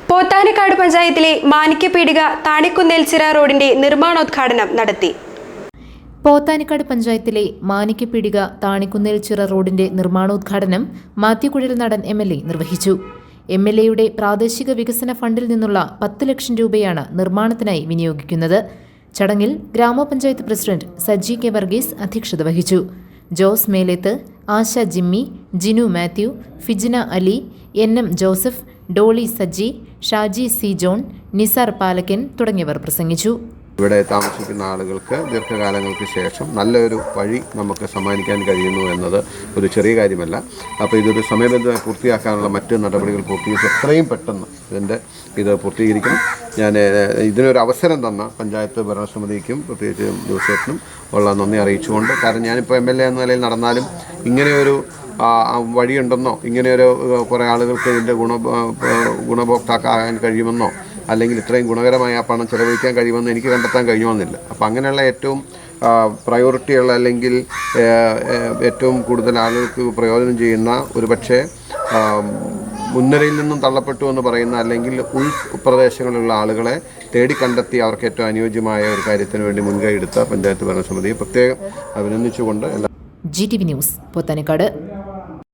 പോത്താനിക്കാട് പഞ്ചായത്തിലെ മാണിക്യപീടിക താണിക്കുന്നേൽച്ചിറ റോഡിന്റെ നിർമ്മാണോദ്ഘാടനം നടത്തി. പോത്താനിക്കാട് പഞ്ചായത്തിലെ മാണിക്യപീടിക താണിക്കുന്നേൽച്ചിറ റോഡിന്റെ നിർമ്മാണോദ്ഘാടനം മാത്യു കുഴൽനാടൻ MLA നിർവഹിച്ചു. MLAയുടെ പ്രാദേശിക വികസന ഫണ്ടിൽ നിന്നുള്ള 10 ലക്ഷം രൂപയാണ് നിർമ്മാണത്തിനായി വിനിയോഗിക്കുന്നത്. ചടങ്ങിൽ ഗ്രാമപഞ്ചായത്ത് പ്രസിഡന്റ് സജി കെ വർഗീസ് അധ്യക്ഷത വഹിച്ചു. Jose Meleth, Asha Jimmy, Jinu Mathew, Fijina Ali, NM Joseph, Dolly Saji, Shaji C John, Nisar Palakkan തുടങ്ങിയവർ പ്രസംഗിച്ചു. ഇവിടെ താമസിക്കുന്ന ആളുകൾക്ക് ദീർഘകാലങ്ങൾക്ക് ശേഷം നല്ലൊരു വഴി നമുക്ക് സമ്മാനിക്കാൻ കഴിയുന്നു എന്നത് ഒരു ചെറിയ കാര്യമല്ല. അപ്പോൾ ഇതൊരു സമയബന്ധിതമായി പൂർത്തിയാക്കാനുള്ള മറ്റ് നടപടികൾ പൂർത്തീകരിച്ച് എത്രയും പെട്ടെന്ന് ഇത് പൂർത്തീകരിക്കണം. ഞാൻ ഇതിനൊരു അവസരം തന്ന പഞ്ചായത്ത് ഭരണസമിതിക്കും പ്രത്യേകിച്ച് ജോസഫിനും ഉള്ള നന്ദി അറിയിച്ചുകൊണ്ട്, കാരണം ഞാനിപ്പോൾ MLA എന്ന നിലയിൽ നടന്നാലും ഇങ്ങനെയൊരു വഴിയുണ്ടെന്നോ ഇങ്ങനെയൊരു കുറേ ആളുകൾക്ക് ഇതിൻ്റെ ഗുണഭോക്താക്കാൻ കഴിയുമെന്നോ അല്ലെങ്കിൽ ഇത്രയും ഗുണകരമായ ആ പണം ചെലവഴിക്കാൻ കഴിയുമെന്ന് എനിക്ക് കണ്ടെത്താൻ കഴിയുമെന്നില്ല. അപ്പോൾ അങ്ങനെയുള്ള ഏറ്റവും പ്രയോറിറ്റിയുള്ള അല്ലെങ്കിൽ ഏറ്റവും കൂടുതൽ ആളുകൾക്ക് പ്രയോജനം ചെയ്യുന്ന ഒരു പക്ഷേ മുൻനിരയിൽ നിന്നും തള്ളപ്പെട്ടു എന്ന് പറയുന്ന അല്ലെങ്കിൽ ഉൾപ്രദേശങ്ങളിലുള്ള ആളുകളെ കണ്ടെത്തി അവർക്ക് ഏറ്റവും അനുയോജ്യമായ ഒരു കാര്യത്തിന് വേണ്ടി മുൻകൈ എടുത്ത പഞ്ചായത്ത് ഭരണസമിതിയെ പ്രത്യേകം അഭിനന്ദിച്ചുകൊണ്ട് GTV ന്യൂസ് പോത്താനിക്കാട്.